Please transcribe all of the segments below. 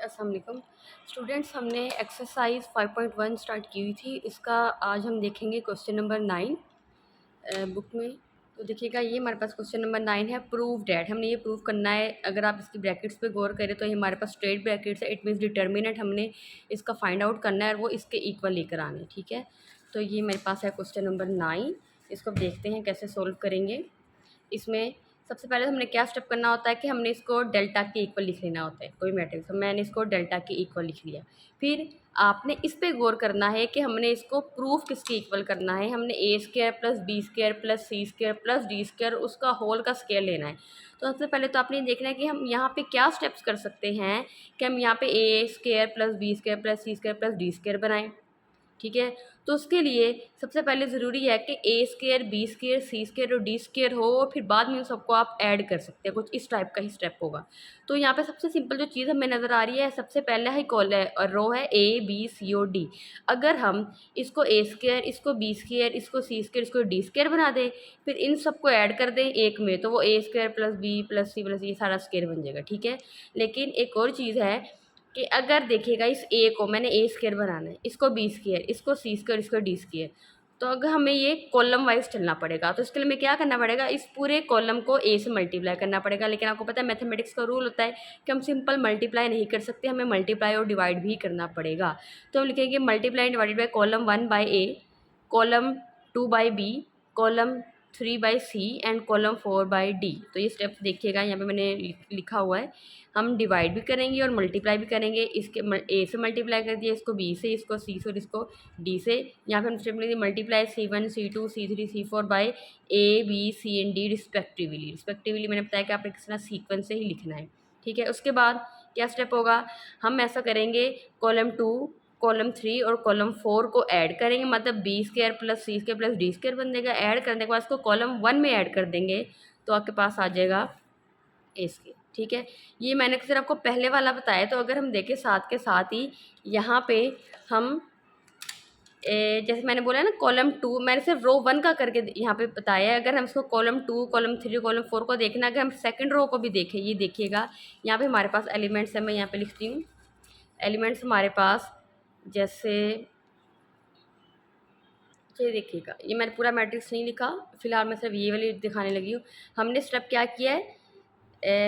अस्सलाम वालेकुम स्टूडेंट्स। हमने एक्सरसाइज 5.1 स्टार्ट की हुई थी। इसका आज हम देखेंगे क्वेश्चन नंबर 9 बुक में। तो देखिएगा, ये हमारे पास क्वेश्चन नंबर 9 है। प्रूव डैट, हमने ये प्रूव करना है। अगर आप इसकी ब्रैकेट्स पे गौर करें तो ये हमारे पास स्ट्रेट ब्रैकेट्स है। इट मीन्स डिटर्मिनेंट हमने इसका फाइंड आउट करना है और वो इसके इक्वल लेकर आने हैं। ठीक है, तो ये मेरे पास है क्वेश्चन नंबर 9। इसको देखते हैं कैसे सोल्व करेंगे। इसमें सबसे पहले हमने क्या स्टेप करना होता है कि हमने इसको डेल्टा के इक्वल लिख लेना होता है कोई मैट्रिक्स। तो मैंने इसको डेल्टा के इक्वल लिख लिया। फिर आपने इस पे गौर करना है कि हमने इसको प्रूफ किसके इक्वल करना है। हमने A square plus B square plus C square plus D square उसका होल का स्क्वायर लेना है। तो सबसे पहले तो आपने देखना है कि हम यहाँ पे क्या स्टेप्स कर सकते हैं कि हम यहाँ पे A square plus B square plus C square plus D square बनाएं। ठीक है, तो उसके लिए सबसे पहले ज़रूरी है कि A square B square C square और डी स्क्वायर हो, और फिर बाद में उन सबको आप ऐड कर सकते हैं। कुछ इस टाइप का ही स्टेप होगा। तो यहाँ पे सबसे सिंपल जो चीज़ हमें नज़र आ रही है, सबसे पहले है कॉलम और रो है ए बी सी और डी। अगर हम इसको ए स्क्वायर, इसको बी स्क्वायर, इसको सी स्क्वायर, इसको डी स्क्वायर बना दें, फिर इन सबको ऐड कर दें एक में, तो वो A square plus B plus C plus ये सारा स्क्वायर बन जाएगा। ठीक है, लेकिन एक और चीज़ है कि अगर देखिएगा इस ए को मैंने ए स्क्वायर बनाना है, इसको बी स्क्वायर, इसको सी स्क्वायर, इसको डी स्क्वायर, तो अगर हमें ये कॉलम वाइज चलना पड़ेगा। तो इसके लिए हमें क्या करना पड़ेगा, इस पूरे कॉलम को ए से मल्टीप्लाई करना पड़ेगा। लेकिन आपको पता है मैथमेटिक्स का रूल होता है कि हम सिंपल मल्टीप्लाई नहीं कर सकते, हमें मल्टीप्लाई और डिवाइड भी करना पड़ेगा। तो हम लिखेंगे multiply divided by column 1 by A, column 2 by B, column 3 by C and column 4 by D. तो ये स्टेप्स देखिएगा, यहाँ पे मैंने लिखा हुआ है। हम डिवाइड भी करेंगे और मल्टीप्लाई भी करेंगे। इसके ए से मल्टीप्लाई कर दिया, इसको बी से, इसको सी से और इसको डी से। यहाँ पे हम स्टेप लेंगे multiply C1 C2 C3 C4 by A B C and D respectively मैंने बताया कि आपने किस तरह सीक्वेंस से ही लिखना है। ठीक है, उसके बाद क्या स्टेप होगा, हम ऐसा करेंगे कॉलम 2 कॉलम 3 और कॉलम 4 को ऐड करेंगे, मतलब B square plus C square plus D square बन जाएगा। ऐड करने के बाद इसको कॉलम 1 में ऐड कर देंगे तो आपके पास आ जाएगा ए स्क्वायर। ठीक है, ये मैंने सिर्फ आपको पहले वाला बताया। तो अगर हम देखें साथ के साथ ही यहाँ पे हम जैसे मैंने बोला ना कॉलम 2, मैंने सिर्फ रो 1 का करके यहाँ पे बताया है। अगर हम इसको कॉलम 2 कॉलम 3 कॉलम 4 को देखना, अगर हम सेकंड रो को भी देखें, ये देखिएगा यहाँ पे हमारे पास एलिमेंट्स है। मैं यहाँ पे लिखती हूँ एलिमेंट्स हमारे पास, जैसे ये देखिएगा, ये मैंने पूरा मैट्रिक्स नहीं लिखा, फिलहाल मैं सिर्फ ये वाली दिखाने लगी हूँ। हमने स्टेप क्या किया है,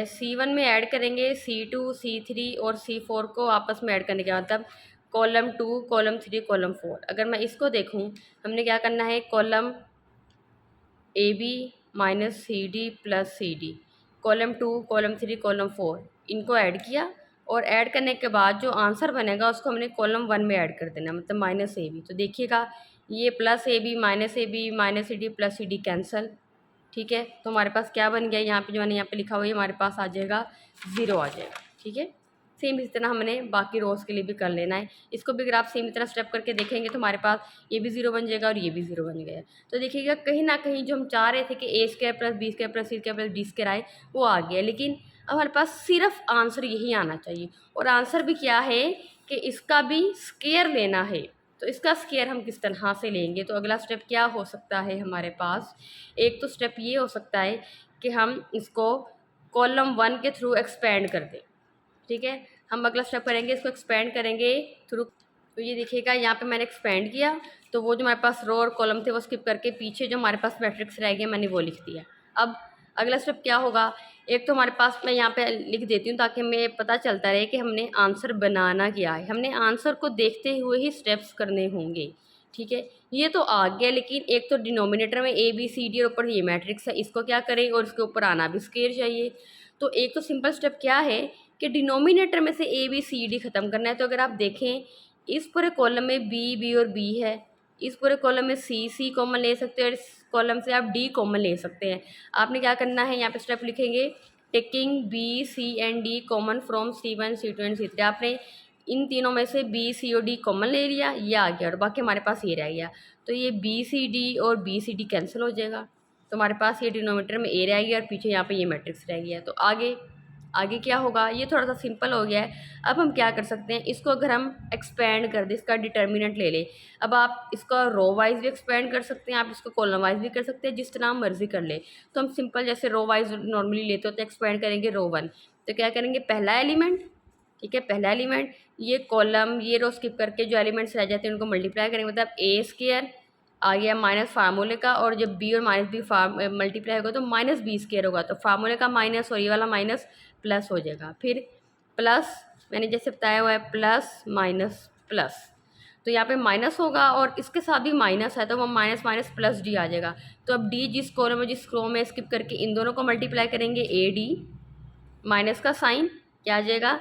C1 में ऐड करेंगे C2 C3 और C4 को आपस में ऐड करने के बाद, मतलब कॉलम 2 कॉलम 3 कॉलम 4। अगर मैं इसको देखूं, हमने क्या करना है, column AB minus CD plus CD, column 2 column 3 column 4 इनको ऐड किया, और ऐड करने के बाद जो आंसर बनेगा उसको हमने कॉलम 1 में ऐड कर देना, मतलब माइनस AB। तो देखिएगा ये plus AB minus CD plus CD cancel. ठीक है, तो हमारे पास क्या बन गया, यहाँ पे जो मैंने यहाँ पे लिखा हुआ है हमारे पास आ जाएगा 0 आ जाएगा। ठीक है, सेम इस तरह हमने बाकी रोज़ के लिए भी कर लेना है। इसको भी अगर आप सेम तरह स्टेप करके देखेंगे तो हमारे पास ये भी 0 बन जाएगा और ये भी 0 बन गया। तो देखिएगा कहीं ना कहीं जो हम चाह रहे थे कि A square plus B square plus C square plus D square आए, वो आ गया। लेकिन अब हमारे पास सिर्फ आंसर यही आना चाहिए, और आंसर भी क्या है कि इसका भी स्क्वायर लेना है। तो इसका स्क्वायर हम किस तरह से लेंगे, तो अगला स्टेप क्या हो सकता है हमारे पास, एक तो स्टेप ये हो सकता है कि हम इसको कॉलम 1 के थ्रू एक्सपेंड कर दें। ठीक है, हम अगला स्टेप करेंगे, इसको एक्सपेंड करेंगे थ्रू। तो ये देखिएगा यहाँ पे मैंने एक्सपेंड किया, तो वो जो हमारे पास रो और कॉलम थे वो स्किप करके पीछे जो हमारे पास मैट्रिक्स रह गया मैंने वो लिख दिया। अब अगला स्टेप क्या होगा, एक तो हमारे पास, मैं यहाँ पे लिख देती हूँ ताकि हमें पता चलता रहे कि हमने आंसर बनाना क्या है। हमने आंसर को देखते हुए ही स्टेप्स करने होंगे। ठीक है, ये तो आ गया, लेकिन एक तो डिनोमिनेटर में ए बी सी डी और ऊपर ये मैट्रिक्स है, इसको क्या करें, और इसके ऊपर आना भी स्क्वायर चाहिए। तो एक तो सिंपल स्टेप क्या है कि डिनोमिनेटर में से ए बी सी डी ख़त्म करना है। तो अगर आप देखें इस पूरे कॉलम में बी बी और बी है, इस पूरे कॉलम में सी सी कॉमन ले सकते हैं, और इस कॉलम से आप डी कॉमन ले सकते हैं। आपने क्या करना है, यहाँ पे स्टेप लिखेंगे taking B C and D common from C1 C2 and C3। आपने इन तीनों में से बी सी और डी कॉमन ले लिया, ये आ गया, और बाकी हमारे पास ये रह गया। तो ये बी सी डी और बी सी डी कैंसिल हो जाएगा, तो हमारे पास ये डिनोमीटर में ए रह गया और पीछे यहाँ पे ये मैट्रिक्स रह गया। तो आगे आगे क्या होगा, ये थोड़ा सा सिंपल हो गया है। अब हम क्या कर सकते हैं, इसको अगर हम एक्सपेंड कर दें, इसका डिटर्मिनेंट ले लें। अब आप इसका रो वाइज भी एक्सपेंड कर सकते हैं, आप इसको कॉलम वाइज भी कर सकते हैं, जिस तरह हम मर्जी कर ले। तो हम सिंपल जैसे रो वाइज नॉर्मली लेते होते हैं, एक्सपेंड करेंगे रो 1। तो क्या करेंगे, पहला एलिमेंट ठीक है, पहला एलिमेंट, ये कॉलम ये रो स्किप करके जो एलिमेंट्स रह जाते हैं उनको मल्टीप्लाई करेंगे, मतलब ए स्क्वायर आ गया माइनस फार्मूले का, और जब बी और माइनस बी मल्टीप्लाई होगा तो माइनस बी स्क्वायर होगा, तो फार्मूले का माइनस और ये वाला माइनस प्लस हो जाएगा। फिर प्लस मैंने जैसे बताया हुआ है प्लस माइनस प्लस, तो यहाँ पे माइनस होगा और इसके साथ भी माइनस है तो वो माइनस माइनस प्लस डी आ जाएगा। तो अब डी जिस कॉलम में जिस रो में स्किप करके इन दोनों को मल्टीप्लाई करेंगे, ए डी माइनस का साइन क्या आ जाएगा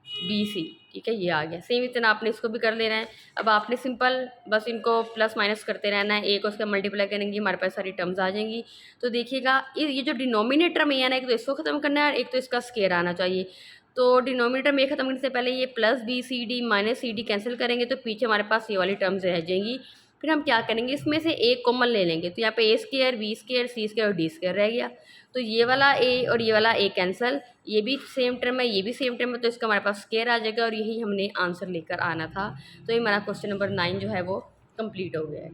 बी सी। ठीक है, ये आ गया। सेम इतना आपने इसको भी कर लेना है। अब आपने सिंपल बस इनको प्लस माइनस करते रहना है, ए को उसका मल्टीप्लाई करेंगे हमारे पास सारी टर्म्स आ जाएंगी। तो देखिएगा ये जो डिनोमिनेटर में है ना, एक तो इसको ख़त्म करना है और एक तो इसका स्केयर आना चाहिए। तो डिनोमिनेटर में ख़त्म करने से पहले ये plus B C D minus C D cancel करेंगे तो पीछे हमारे पास ये वाली टर्म्स रह जाएंगी। फिर हम क्या करेंगे, इसमें से एक कॉमन ले लेंगे, तो यहाँ पे ए स्केयर बी स्केयर सी स्केयर और डी स्केयर रह गया। तो ये वाला ए और ये वाला ए कैंसिल, ये भी सेम टर्म है ये भी सेम टर्म है, तो इसका हमारे पास स्केयर आ जाएगा और यही हमने आंसर लेकर आना था। तो ये हमारा क्वेश्चन नंबर 9 जो है वो कंप्लीट हो गया है।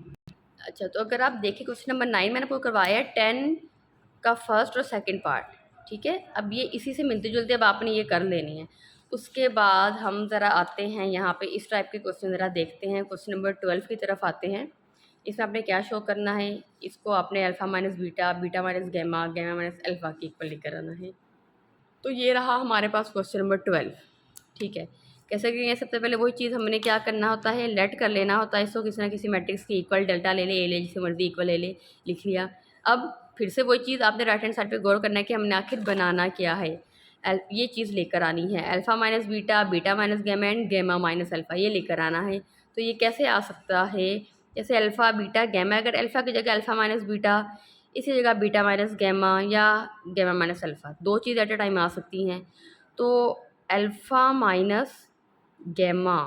अच्छा, तो अगर आप देखें क्वेश्चन नंबर 9 मैंने आपको करवाया है 10 का फर्स्ट और सेकंड पार्ट। ठीक है, अब ये इसी से मिलते जुलते अब आपने ये कर लेनी है। उसके बाद हम ज़रा आते हैं यहाँ पे इस टाइप के क्वेश्चन ज़रा देखते हैं। क्वेश्चन नंबर 12 की तरफ आते हैं। इसमें आपने क्या शो करना है, इसको आपने alpha minus beta, beta minus gamma, gamma minus alpha के इक्वल लेकर आना है। तो ये रहा हमारे पास क्वेश्चन नंबर 12। ठीक है, कैसे करेंगे, सबसे पहले वही चीज़ हमने क्या करना होता है, लेट कर लेना होता है इसको किसी ना किसी मैट्रिक्स की इक्वल, डेल्टा ले ले, ए ले, जिसे मर्जी इक्वल ले ले, लिख लिया। अब फिर से वही चीज़ आपने राइट हैंड साइड पे गौर करना है कि हमने आखिर बनाना क्या है। ये चीज़ लेकर आनी है, alpha minus beta, beta minus gamma and gamma minus alpha, ये लेकर आना है। तो ये कैसे आ सकता है, जैसे अल्फ़ा बीटा गैमा, अगर अल्फ़ा की जगह अल्फ़ा माइनस बीटा, इसी जगह बीटा माइनस गैमा या गैमा माइनस अल्फ़ा, दो चीज़ एट ए टाइम आ सकती हैं। तो अल्फ़ा माइनस गैमा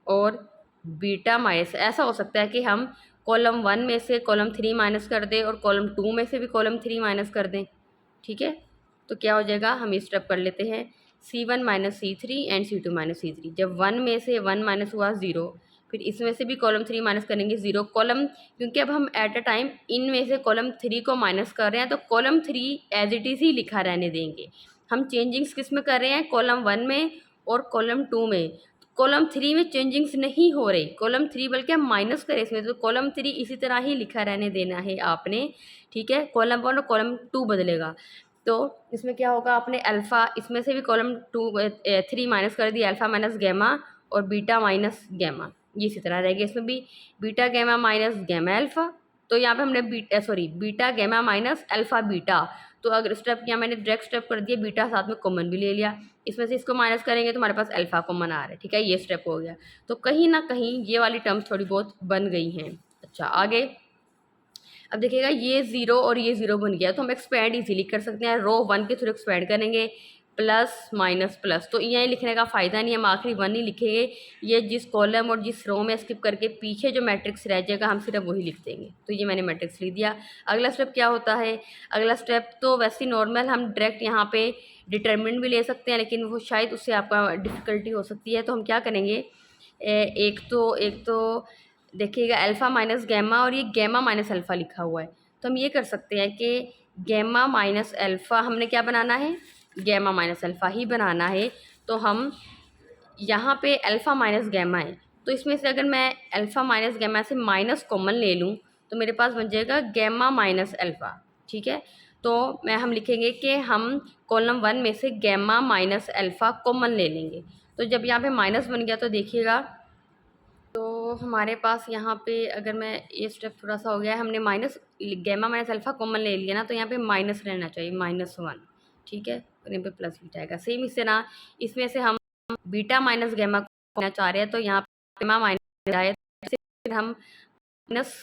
और बीटा माइनस, ऐसा हो सकता है कि हम कॉलम 1 में से कॉलम 3 माइनस कर दें और कॉलम 2 में से भी कॉलम 3 माइनस कर दें। ठीक है, तो क्या हो जाएगा, हम ये स्टेप कर लेते हैं, C1 minus C3 and C2 minus C3। जब 1 में से 1 माइनस हुआ 0, फिर इसमें से भी कॉलम 3 माइनस करेंगे 0 कॉलम, क्योंकि अब हम एट अ टाइम इनमें से कॉलम 3 को माइनस कर रहे हैं तो कॉलम 3 एज इट इज़ ही लिखा रहने देंगे। हम चेंजिंग्स किस में कर रहे हैं, कॉलम 1 में और कॉलम 2 में। कॉलम 3 में चेंजिंग्स नहीं हो रही, कॉलम 3 बल्कि हम माइनस करें इसमें, तो कॉलम 3 इसी तरह ही लिखा रहने देना है आपने। ठीक है, कॉलम 1 और कॉलम 2 बदलेगा। तो इसमें क्या होगा, आपने अल्फ़ा इसमें से भी कॉलम 3 माइनस कर दिया, अल्फ़ा माइनस गैमा और बीटा माइनस गैमा, ये इसी तरह रहेगी। इसमें भी beta gamma minus gamma alpha, तो यहाँ पे हमने beta gamma minus alpha beta, तो अगर स्टेप किया मैंने डायरेक्ट स्टेप कर दिया, बीटा साथ में कॉमन भी ले लिया, इसमें से इसको माइनस करेंगे तो हमारे पास अल्फ़ा कॉमन आ रहा है। ठीक है, ये स्टेप हो गया। तो कहीं ना कहीं ये वाली टर्म्स थोड़ी बहुत बन गई हैं। अच्छा, आगे अब देखिएगा ये 0 और ये 0 बन गया, तो हम एक्सपैंड इजीली कर सकते हैं, रो 1 के थ्रू एक्सपैंड करेंगे, प्लस माइनस प्लस, तो यहीं लिखने का फ़ायदा नहीं, हम आखिरी 1 ही लिखेंगे। ये जिस कॉलम और जिस रो में स्किप करके पीछे जो मैट्रिक्स रह जाएगा हम सिर्फ वही लिख देंगे। तो ये मैंने मैट्रिक्स लिख दिया। अगला स्टेप क्या होता है, अगला स्टेप तो वैसे ही नॉर्मल हम डायरेक्ट यहाँ पे डिटर्मिनेंट भी ले सकते हैं, लेकिन वो शायद उससे आपका डिफ़िकल्टी हो सकती है। तो हम क्या करेंगे, एक तो देखिएगा अल्फ़ा माइनस गैमा और ये गैमा माइनस अल्फ़ा लिखा हुआ है, तो हम ये कर सकते हैं कि गैमा माइनस अल्फ़ा हमने क्या बनाना है, गैमा माइनस अल्फ़ा ही बनाना है। तो हम यहाँ पे अल्फ़ा माइनस गैमा है, तो इसमें से अगर मैं अल्फ़ा माइनस गैमा से माइनस कॉमन ले लूँ तो मेरे पास बन जाएगा गैमा माइनस अल्फ़ा। ठीक है, तो हम लिखेंगे कि हम कॉलम 1 में से गैमा माइनस अल्फ़ा कॉमन ले लेंगे। तो जब यहाँ पे माइनस बन गया तो देखिएगा, तो हमारे पास यहाँ पे अगर मैं ये स्टेप थोड़ा सा हो गया है, हमने minus gamma minus alpha common ले लिया ना, तो यहाँ पे माइनस रहना चाहिए -1। ठीक है, और यहाँ पे प्लस भी जाएगा। सेम इससे ना इसमें से हम बीटा माइनस गैमा को चाह रहे हैं, तो यहाँ पे गैमा माइनस आए, फिर हम माइनस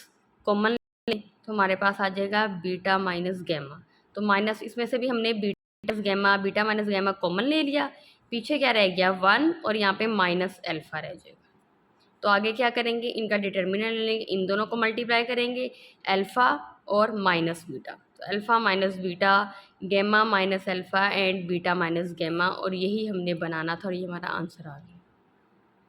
कॉमन लें तो हमारे पास आ जाएगा बीटा माइनस गैमा। तो माइनस इसमें से भी हमने बीटा माइनस गैमा कॉमन ले लिया, पीछे क्या रह गया 1 और यहाँ पे माइनस अल्फ़ा रह जाएगा। तो आगे क्या करेंगे, इनका डिटर्मिनेंट लेंगे, इन दोनों को मल्टीप्लाई करेंगे, अल्फ़ा और माइनस बीटा, तो alpha minus beta, gamma minus alpha and beta minus gamma, और यही हमने बनाना था और ये हमारा आंसर आ गया।